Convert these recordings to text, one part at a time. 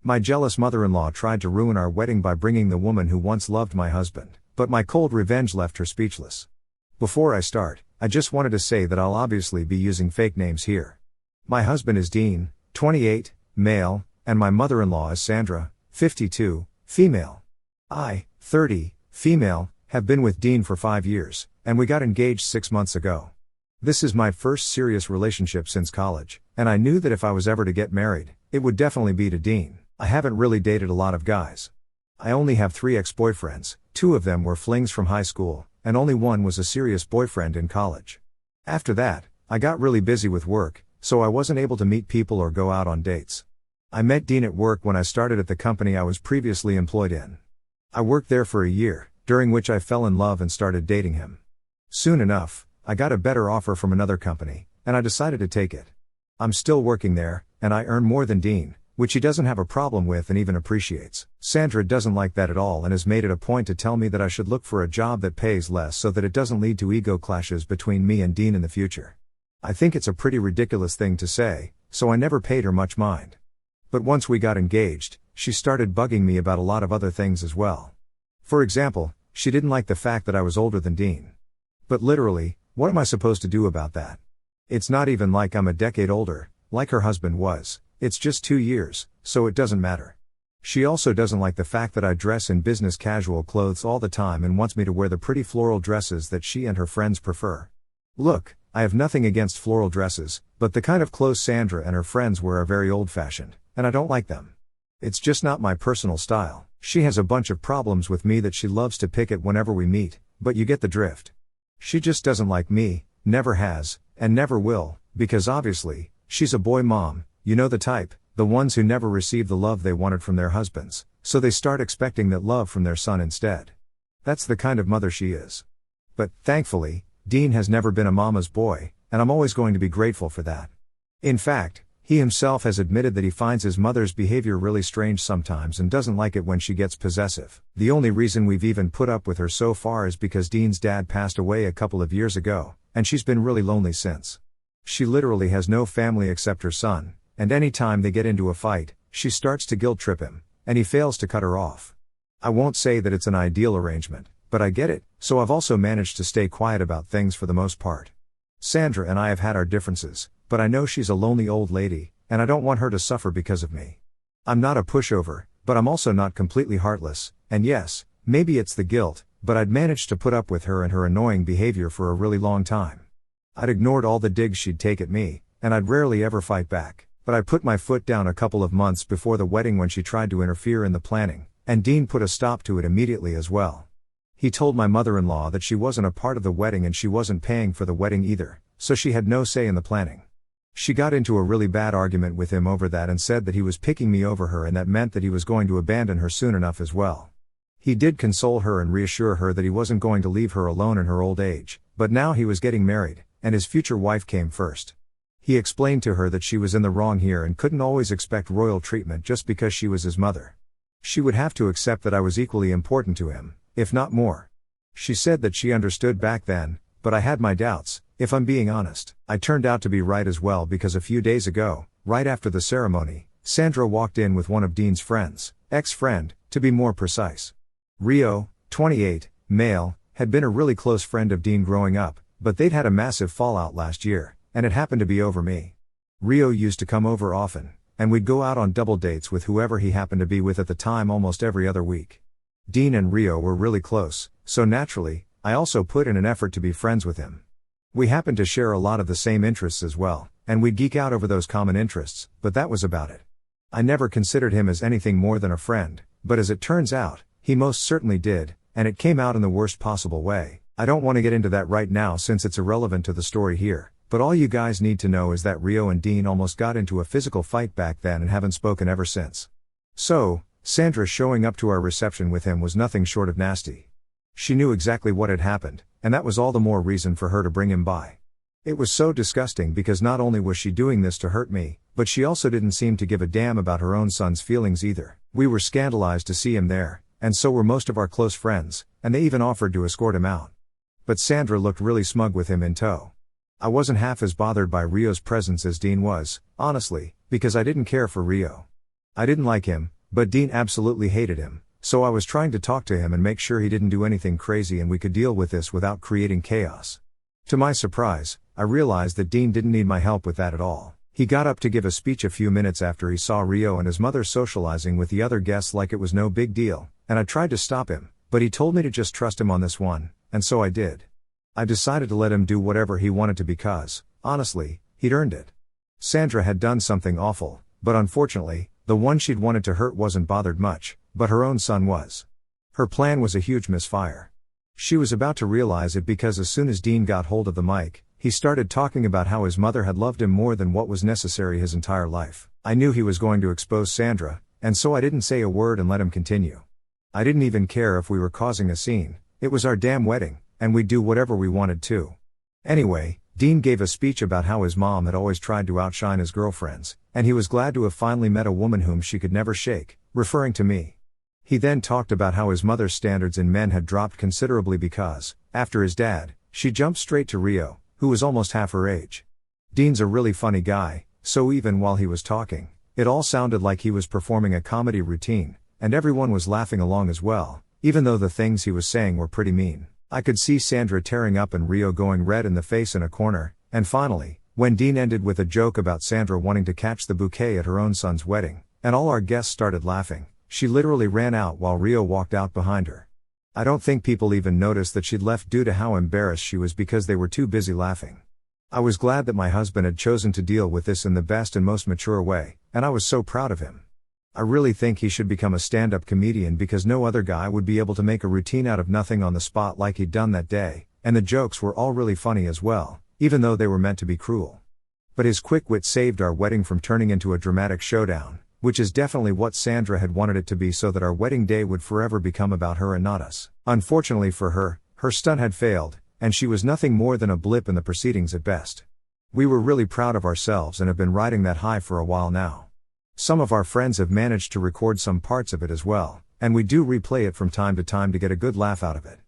My jealous mother-in-law tried to ruin our wedding by bringing the woman who once loved my husband, but my cold revenge left her speechless. Before I start, I just wanted to say that I'll obviously be using fake names here. My husband is Dean, 28, male, and my mother-in-law is Sandra, 52, female. I, 30, female, have been with Dean for 5 years, and we got engaged 6 months ago. This is my first serious relationship since college, and I knew that if I was ever to get married, it would definitely be to Dean. I haven't really dated a lot of guys. I only have 3 ex-boyfriends, 2 of them were flings from high school, and only one was a serious boyfriend in college. After that, I got really busy with work, so I wasn't able to meet people or go out on dates. I met Dean at work when I started at the company I was previously employed in. I worked there for a year, during which I fell in love and started dating him. Soon enough, I got a better offer from another company, and I decided to take it. I'm still working there, and I earn more than Dean, which he doesn't have a problem with and even appreciates. Sandra doesn't like that at all and has made it a point to tell me that I should look for a job that pays less so that it doesn't lead to ego clashes between me and Dean in the future. I think it's a pretty ridiculous thing to say, so I never paid her much mind. But once we got engaged, she started bugging me about a lot of other things as well. For example, she didn't like the fact that I was older than Dean. But literally, what am I supposed to do about that? It's not even like I'm a decade older, like her husband was. It's just 2 years, so it doesn't matter. She also doesn't like the fact that I dress in business casual clothes all the time and wants me to wear the pretty floral dresses that she and her friends prefer. Look, I have nothing against floral dresses, but the kind of clothes Sandra and her friends wear are very old-fashioned, and I don't like them. It's just not my personal style. She has a bunch of problems with me that she loves to pick at whenever we meet, but you get the drift. She just doesn't like me, never has, and never will, because obviously, she's a boy mom. You know the type, the ones who never receive the love they wanted from their husbands, so they start expecting that love from their son instead. That's the kind of mother she is. But, thankfully, Dean has never been a mama's boy, and I'm always going to be grateful for that. In fact, he himself has admitted that he finds his mother's behavior really strange sometimes and doesn't like it when she gets possessive. The only reason we've even put up with her so far is because Dean's dad passed away a couple of years ago, and she's been really lonely since. She literally has no family except her son. And any time they get into a fight, she starts to guilt trip him, and he fails to cut her off. I won't say that it's an ideal arrangement, but I get it, so I've also managed to stay quiet about things for the most part. Sandra and I have had our differences, but I know she's a lonely old lady, and I don't want her to suffer because of me. I'm not a pushover, but I'm also not completely heartless, and yes, maybe it's the guilt, but I'd managed to put up with her and her annoying behavior for a really long time. I'd ignored all the digs she'd take at me, and I'd rarely ever fight back. But I put my foot down a couple of months before the wedding when she tried to interfere in the planning, and Dean put a stop to it immediately as well. He told my mother-in-law that she wasn't a part of the wedding and she wasn't paying for the wedding either, so she had no say in the planning. She got into a really bad argument with him over that and said that he was picking me over her and that meant that he was going to abandon her soon enough as well. He did console her and reassure her that he wasn't going to leave her alone in her old age, but now he was getting married, and his future wife came first. He explained to her that she was in the wrong here and couldn't always expect royal treatment just because she was his mother. She would have to accept that I was equally important to him, if not more. She said that she understood back then, but I had my doubts, if I'm being honest. I turned out to be right as well because a few days ago, right after the ceremony, Sandra walked in with one of Dean's friends, ex-friend, to be more precise. Rio, 28, male, had been a really close friend of Dean growing up, but they'd had a massive fallout last year. And it happened to be over me. Rio used to come over often, and we'd go out on double dates with whoever he happened to be with at the time almost every other week. Dean and Rio were really close, so naturally, I also put in an effort to be friends with him. We happened to share a lot of the same interests as well, and we'd geek out over those common interests, but that was about it. I never considered him as anything more than a friend, but as it turns out, he most certainly did, and it came out in the worst possible way. I don't want to get into that right now since it's irrelevant to the story here. But all you guys need to know is that Rio and Dean almost got into a physical fight back then and haven't spoken ever since. So, Sandra showing up to our reception with him was nothing short of nasty. She knew exactly what had happened, and that was all the more reason for her to bring him by. It was so disgusting because not only was she doing this to hurt me, but she also didn't seem to give a damn about her own son's feelings either. We were scandalized to see him there, and so were most of our close friends, and they even offered to escort him out. But Sandra looked really smug with him in tow. I wasn't half as bothered by Rio's presence as Dean was, honestly, because I didn't care for Rio. I didn't like him, But Dean absolutely hated him, so I was trying to talk to him and make sure he didn't do anything crazy and we could deal with this without creating chaos. To my surprise, I realized that Dean didn't need my help with that at all. He got up to give a speech a few minutes after he saw Rio and his mother socializing with the other guests like it was no big deal, and I tried to stop him, but he told me to just trust him on this one, and so I did. I decided to let him do whatever he wanted to because, honestly, he'd earned it. Sandra had done something awful, but unfortunately, the one she'd wanted to hurt wasn't bothered much, but her own son was. Her plan was a huge misfire. She was about to realize it because as soon as Dean got hold of the mic, he started talking about how his mother had loved him more than what was necessary his entire life. I knew he was going to expose Sandra, and so I didn't say a word and let him continue. I didn't even care if we were causing a scene. It was our damn wedding, and we'd do whatever we wanted to. Anyway, Dean gave a speech about how his mom had always tried to outshine his girlfriends, and he was glad to have finally met a woman whom she could never shake, referring to me. He then talked about how his mother's standards in men had dropped considerably because, after his dad, she jumped straight to Rio, who was almost half her age. Dean's a really funny guy, so even while he was talking, it all sounded like he was performing a comedy routine, and everyone was laughing along as well, even though the things he was saying were pretty mean. I could see Sandra tearing up and Rio going red in the face in a corner, and finally, when Dean ended with a joke about Sandra wanting to catch the bouquet at her own son's wedding, and all our guests started laughing, she literally ran out while Rio walked out behind her. I don't think people even noticed that she'd left due to how embarrassed she was because they were too busy laughing. I was glad that my husband had chosen to deal with this in the best and most mature way, and I was so proud of him. I really think he should become a stand-up comedian because no other guy would be able to make a routine out of nothing on the spot like he'd done that day, and the jokes were all really funny as well, even though they were meant to be cruel. But his quick wit saved our wedding from turning into a dramatic showdown, which is definitely what Sandra had wanted it to be so that our wedding day would forever become about her and not us. Unfortunately for her, her stunt had failed, and she was nothing more than a blip in the proceedings at best. We were really proud of ourselves and have been riding that high for a while now. Some of our friends have managed to record some parts of it as well, and we do replay it from time to time to get a good laugh out of it.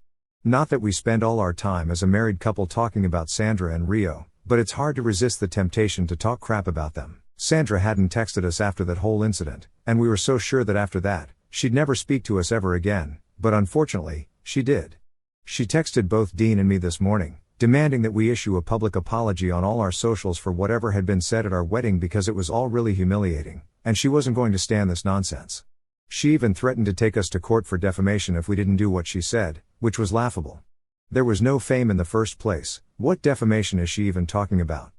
Not that we spend all our time as a married couple talking about Sandra and Rio, but it's hard to resist the temptation to talk crap about them. Sandra hadn't texted us after that whole incident, and we were so sure that after that, she'd never speak to us ever again, but unfortunately, she did. She texted both Dean and me this morning, demanding that we issue a public apology on all our socials for whatever had been said at our wedding because it was all really humiliating, and she wasn't going to stand this nonsense. She even threatened to take us to court for defamation if we didn't do what she said, which was laughable. There was no fame in the first place. What defamation is she even talking about?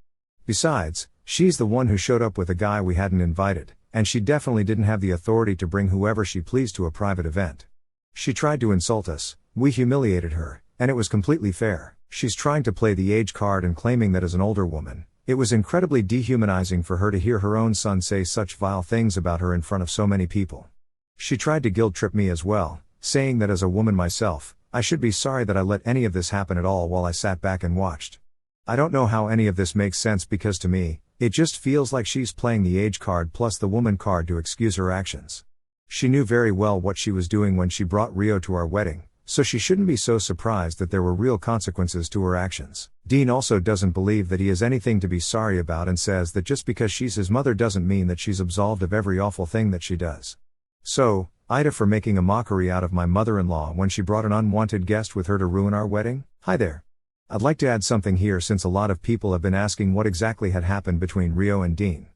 Besides, she's the one who showed up with a guy we hadn't invited, and she definitely didn't have the authority to bring whoever she pleased to a private event. She tried to insult us, we humiliated her, and it was completely fair. She's trying to play the age card and claiming that as an older woman, it was incredibly dehumanizing for her to hear her own son say such vile things about her in front of so many people. She tried to guilt-trip me as well, saying that as a woman myself, I should be sorry that I let any of this happen at all while I sat back and watched. I don't know how any of this makes sense because to me, it just feels like she's playing the age card plus the woman card to excuse her actions. She knew very well what she was doing when she brought Rio to our wedding, so she shouldn't be so surprised that there were real consequences to her actions. Dean also doesn't believe that he has anything to be sorry about and says that just because she's his mother doesn't mean that she's absolved of every awful thing that she does. So, Ida for making a mockery out of my mother-in-law when she brought an unwanted guest with her to ruin our wedding? Hi there. I'd like to add something here since a lot of people have been asking what exactly had happened between Rio and Dean.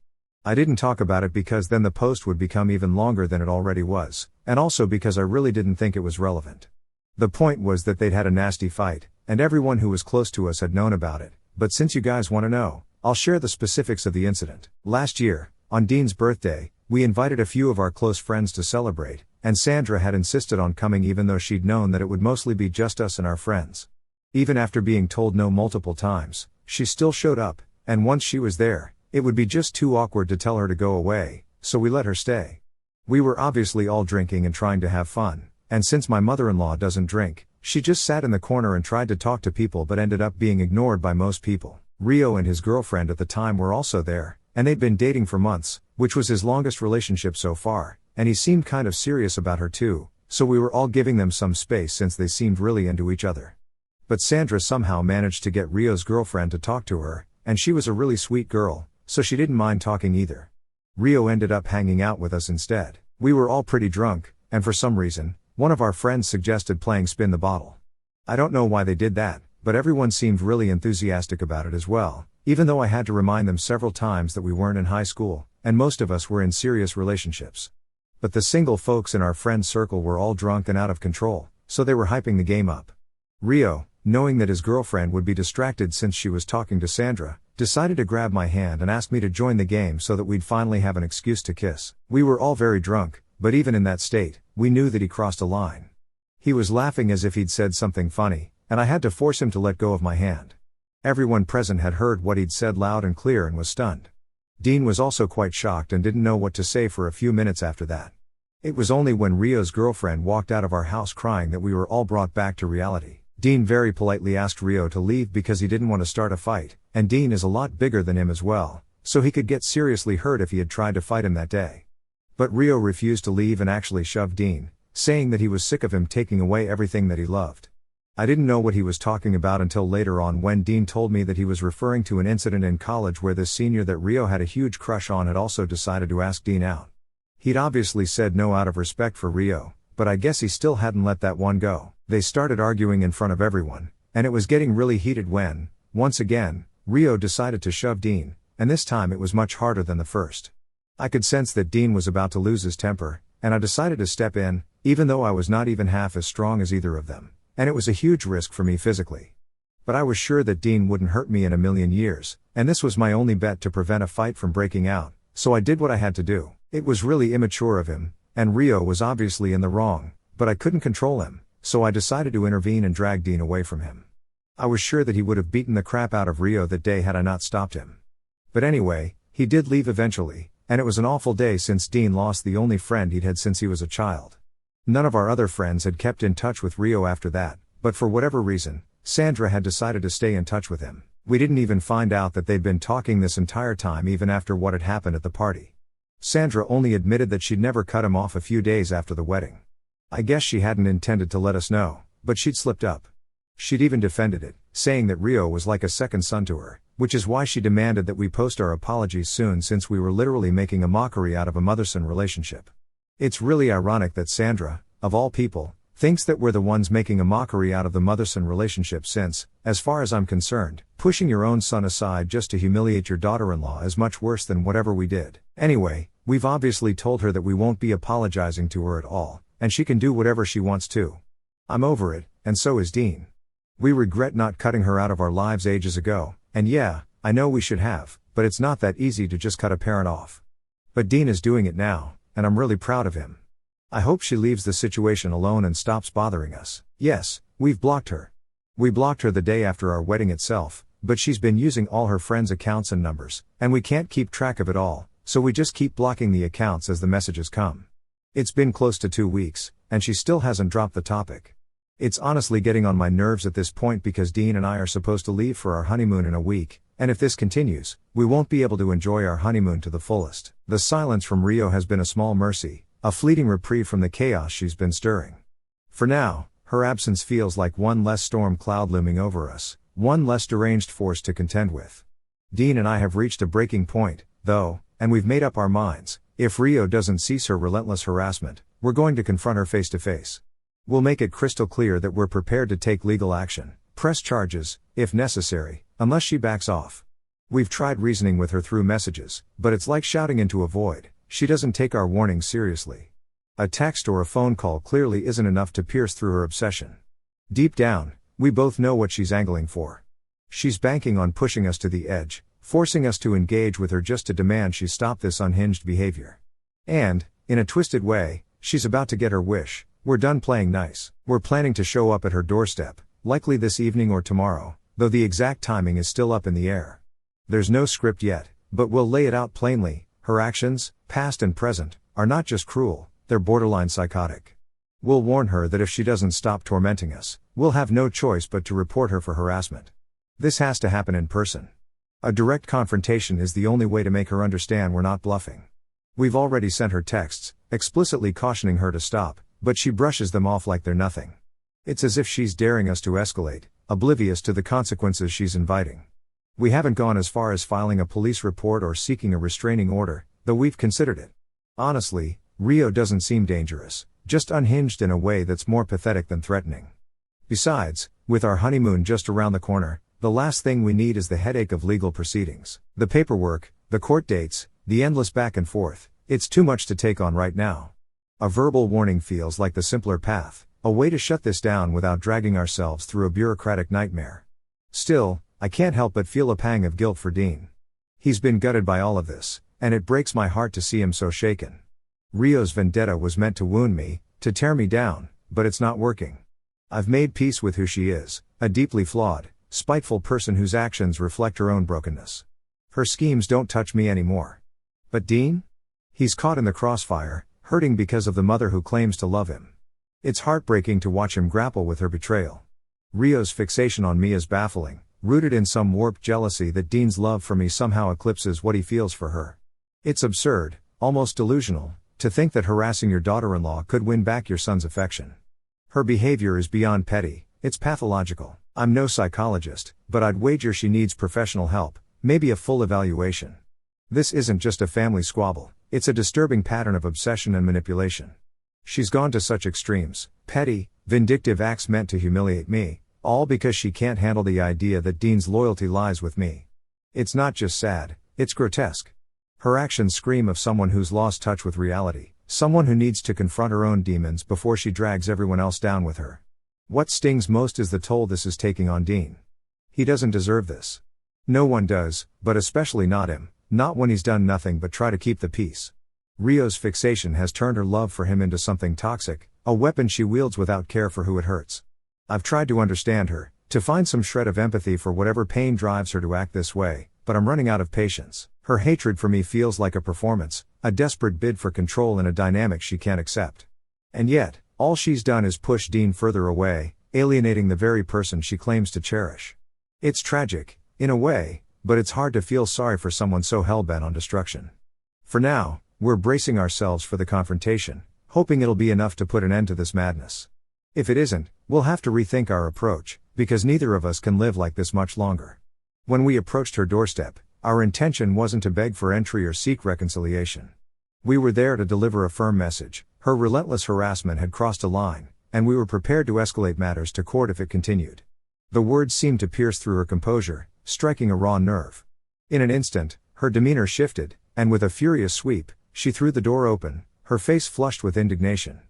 I didn't talk about it because then the post would become even longer than it already was, and also because I really didn't think it was relevant. The point was that they'd had a nasty fight, and everyone who was close to us had known about it, but since you guys want to know, I'll share the specifics of the incident. Last year, on Dean's birthday, we invited a few of our close friends to celebrate, and Sandra had insisted on coming even though she'd known that it would mostly be just us and our friends. Even after being told no multiple times, she still showed up, and once she was there, it would be just too awkward to tell her to go away, so we let her stay. We were obviously all drinking and trying to have fun, and since my mother-in-law doesn't drink, she just sat in the corner and tried to talk to people but ended up being ignored by most people. Rio and his girlfriend at the time were also there, and they'd been dating for months, which was his longest relationship so far, and he seemed kind of serious about her too, so we were all giving them some space since they seemed really into each other. But Sandra somehow managed to get Rio's girlfriend to talk to her, and she was a really sweet girl, so she didn't mind talking either. Rio ended up hanging out with us instead. We were all pretty drunk, and for some reason, one of our friends suggested playing spin the bottle. I don't know why they did that, but everyone seemed really enthusiastic about it as well, even though I had to remind them several times that we weren't in high school, and most of us were in serious relationships. But the single folks in our friend circle were all drunk and out of control, so they were hyping the game up. Rio, knowing that his girlfriend would be distracted since she was talking to Sandra, decided to grab my hand and ask me to join the game so that we'd finally have an excuse to kiss. We were all very drunk, but even in that state, we knew that he crossed a line. He was laughing as if he'd said something funny, and I had to force him to let go of my hand. Everyone present had heard what he'd said loud and clear and was stunned. Dean was also quite shocked and didn't know what to say for a few minutes after that. It was only when Rio's girlfriend walked out of our house crying that we were all brought back to reality. Dean very politely asked Rio to leave because he didn't want to start a fight, and Dean is a lot bigger than him as well, so he could get seriously hurt if he had tried to fight him that day. But Rio refused to leave and actually shoved Dean, saying that he was sick of him taking away everything that he loved. I didn't know what he was talking about until later on when Dean told me that he was referring to an incident in college where this senior that Rio had a huge crush on had also decided to ask Dean out. He'd obviously said no out of respect for Rio, but I guess he still hadn't let that one go. They started arguing in front of everyone, and it was getting really heated when, once again, Rio decided to shove Dean, and this time it was much harder than the first. I could sense that Dean was about to lose his temper, and I decided to step in, even though I was not even half as strong as either of them, and it was a huge risk for me physically. But I was sure that Dean wouldn't hurt me in a million years, and this was my only bet to prevent a fight from breaking out, so I did what I had to do. It was really immature of him, and Rio was obviously in the wrong, but I couldn't control him, so I decided to intervene and drag Dean away from him. I was sure that he would have beaten the crap out of Rio that day had I not stopped him. But anyway, he did leave eventually, and it was an awful day since Dean lost the only friend he'd had since he was a child. None of our other friends had kept in touch with Rio after that, but for whatever reason, Sandra had decided to stay in touch with him. We didn't even find out that they'd been talking this entire time even after what had happened at the party. Sandra only admitted that she'd never cut him off a few days after the wedding. I guess she hadn't intended to let us know, but she'd slipped up. She'd even defended it, saying that Rio was like a second son to her, which is why she demanded that we post our apologies soon since we were literally making a mockery out of a mother-son relationship. It's really ironic that Sandra, of all people, thinks that we're the ones making a mockery out of the mother-son relationship since, as far as I'm concerned, pushing your own son aside just to humiliate your daughter-in-law is much worse than whatever we did. Anyway, we've obviously told her that we won't be apologizing to her at all, and she can do whatever she wants to. I'm over it, and so is Dean. We regret not cutting her out of our lives ages ago, and yeah, I know we should have, but it's not that easy to just cut a parent off. But Dean is doing it now, and I'm really proud of him. I hope she leaves the situation alone and stops bothering us. Yes, we've blocked her. We blocked her the day after our wedding itself, but she's been using all her friends' accounts and numbers, and we can't keep track of it all, so we just keep blocking the accounts as the messages come. It's been close to 2 weeks, and she still hasn't dropped the topic. It's honestly getting on my nerves at this point because Dean and I are supposed to leave for our honeymoon in a week, and if this continues, we won't be able to enjoy our honeymoon to the fullest. The silence from Rio has been a small mercy, a fleeting reprieve from the chaos she's been stirring. For now, her absence feels like one less storm cloud looming over us, one less deranged force to contend with. Dean and I have reached a breaking point, though, and we've made up our minds. If Rio doesn't cease her relentless harassment, we're going to confront her face to face. We'll make it crystal clear that we're prepared to take legal action, press charges, if necessary, unless she backs off. We've tried reasoning with her through messages, but it's like shouting into a void. She doesn't take our warnings seriously. A text or a phone call clearly isn't enough to pierce through her obsession. Deep down, we both know what she's angling for. She's banking on pushing us to the edge, forcing us to engage with her just to demand she stop this unhinged behavior. And, in a twisted way, she's about to get her wish. We're done playing nice. We're planning to show up at her doorstep, likely this evening or tomorrow, though the exact timing is still up in the air. There's no script yet, but we'll lay it out plainly. Her actions, past and present, are not just cruel, they're borderline psychotic. We'll warn her that if she doesn't stop tormenting us, we'll have no choice but to report her for harassment. This has to happen in person. A direct confrontation is the only way to make her understand we're not bluffing. We've already sent her texts, explicitly cautioning her to stop, but she brushes them off like they're nothing. It's as if she's daring us to escalate, oblivious to the consequences she's inviting. We haven't gone as far as filing a police report or seeking a restraining order, though we've considered it. Honestly, Rio doesn't seem dangerous, just unhinged in a way that's more pathetic than threatening. Besides, with our honeymoon just around the corner, the last thing we need is the headache of legal proceedings. The paperwork, the court dates, the endless back and forth, it's too much to take on right now. A verbal warning feels like the simpler path, a way to shut this down without dragging ourselves through a bureaucratic nightmare. Still, I can't help but feel a pang of guilt for Dean. He's been gutted by all of this, and it breaks my heart to see him so shaken. Rio's vendetta was meant to wound me, to tear me down, but it's not working. I've made peace with who she is, a deeply flawed, spiteful person whose actions reflect her own brokenness. Her schemes don't touch me anymore. But Dean? He's caught in the crossfire, hurting because of the mother who claims to love him. It's heartbreaking to watch him grapple with her betrayal. Rio's fixation on me is baffling, rooted in some warped jealousy that Dean's love for me somehow eclipses what he feels for her. It's absurd, almost delusional, to think that harassing your daughter-in-law could win back your son's affection. Her behavior is beyond petty, it's pathological. I'm no psychologist, but I'd wager she needs professional help, maybe a full evaluation. This isn't just a family squabble, it's a disturbing pattern of obsession and manipulation. She's gone to such extremes, petty, vindictive acts meant to humiliate me, all because she can't handle the idea that Dean's loyalty lies with me. It's not just sad, it's grotesque. Her actions scream of someone who's lost touch with reality, someone who needs to confront her own demons before she drags everyone else down with her. What stings most is the toll this is taking on Dean. He doesn't deserve this. No one does, but especially not him, not when he's done nothing but try to keep the peace. Rio's fixation has turned her love for him into something toxic, a weapon she wields without care for who it hurts. I've tried to understand her, to find some shred of empathy for whatever pain drives her to act this way, but I'm running out of patience. Her hatred for me feels like a performance, a desperate bid for control in a dynamic she can't accept. And yet, all she's done is push Dean further away, alienating the very person she claims to cherish. It's tragic, in a way, but it's hard to feel sorry for someone so hell-bent on destruction. For now, we're bracing ourselves for the confrontation, hoping it'll be enough to put an end to this madness. If it isn't, we'll have to rethink our approach, because neither of us can live like this much longer. When we approached her doorstep, our intention wasn't to beg for entry or seek reconciliation. We were there to deliver a firm message. Her relentless harassment had crossed a line, and we were prepared to escalate matters to court if it continued. The words seemed to pierce through her composure, striking a raw nerve. In an instant, her demeanor shifted, and with a furious sweep, she threw the door open, her face flushed with indignation.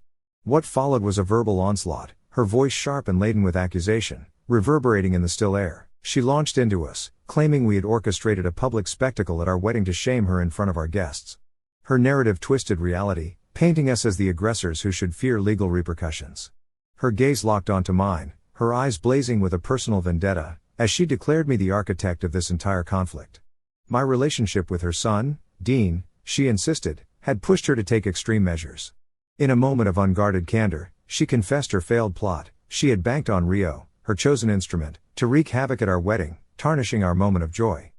What followed was a verbal onslaught, her voice sharp and laden with accusation, reverberating in the still air. She launched into us, claiming we had orchestrated a public spectacle at our wedding to shame her in front of our guests. Her narrative twisted reality, painting us as the aggressors who should fear legal repercussions. Her gaze locked onto mine, her eyes blazing with a personal vendetta, as she declared me the architect of this entire conflict. My relationship with her son, Dean, she insisted, had pushed her to take extreme measures. In a moment of unguarded candor, she confessed her failed plot. She had banked on Rio, her chosen instrument, to wreak havoc at our wedding, tarnishing our moment of joy.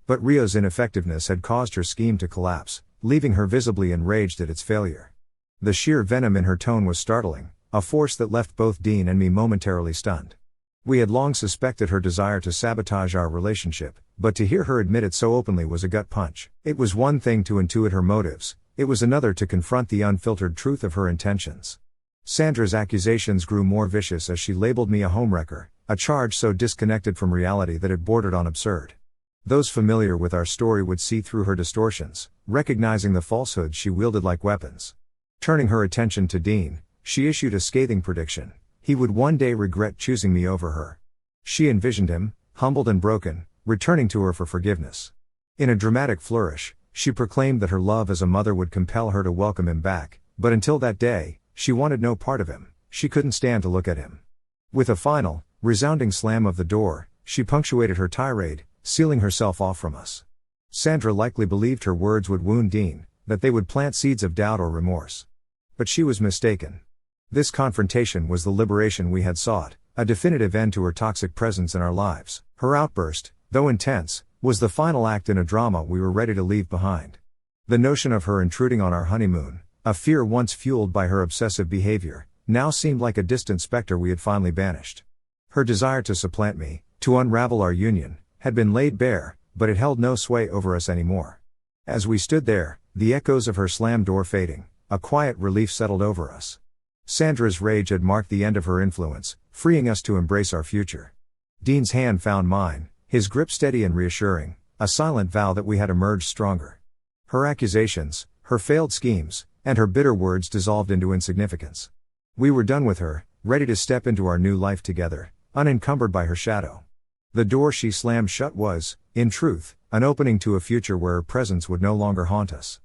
But Rio's ineffectiveness had caused her scheme to collapse, leaving her visibly enraged at its failure. The sheer venom in her tone was startling, a force that left both Dean and me momentarily stunned. We had long suspected her desire to sabotage our relationship, but to hear her admit it so openly was a gut punch. It was one thing to intuit her motives, it was another to confront the unfiltered truth of her intentions. Sandra's accusations grew more vicious as she labeled me a homewrecker, a charge so disconnected from reality that it bordered on absurd. Those familiar with our story would see through her distortions, recognizing the falsehoods she wielded like weapons. Turning her attention to Dean, she issued a scathing prediction: he would one day regret choosing me over her. She envisioned him, humbled and broken, returning to her for forgiveness. In a dramatic flourish, she proclaimed that her love as a mother would compel her to welcome him back, but until that day, she wanted no part of him. She couldn't stand to look at him. With a final, resounding slam of the door, she punctuated her tirade, sealing herself off from us. Sandra likely believed her words would wound Dean, that they would plant seeds of doubt or remorse. But she was mistaken. This confrontation was the liberation we had sought, a definitive end to her toxic presence in our lives. Her outburst, though intense, was the final act in a drama we were ready to leave behind. The notion of her intruding on our honeymoon, a fear once fueled by her obsessive behavior, now seemed like a distant specter we had finally banished. Her desire to supplant me, to unravel our union, had been laid bare, but it held no sway over us anymore. As we stood there, the echoes of her slammed door fading, a quiet relief settled over us. Sandra's rage had marked the end of her influence, freeing us to embrace our future. Dean's hand found mine, his grip steady and reassuring, a silent vow that we had emerged stronger. Her accusations, her failed schemes, and her bitter words dissolved into insignificance. We were done with her, ready to step into our new life together, unencumbered by her shadow. The door she slammed shut was, in truth, an opening to a future where her presence would no longer haunt us.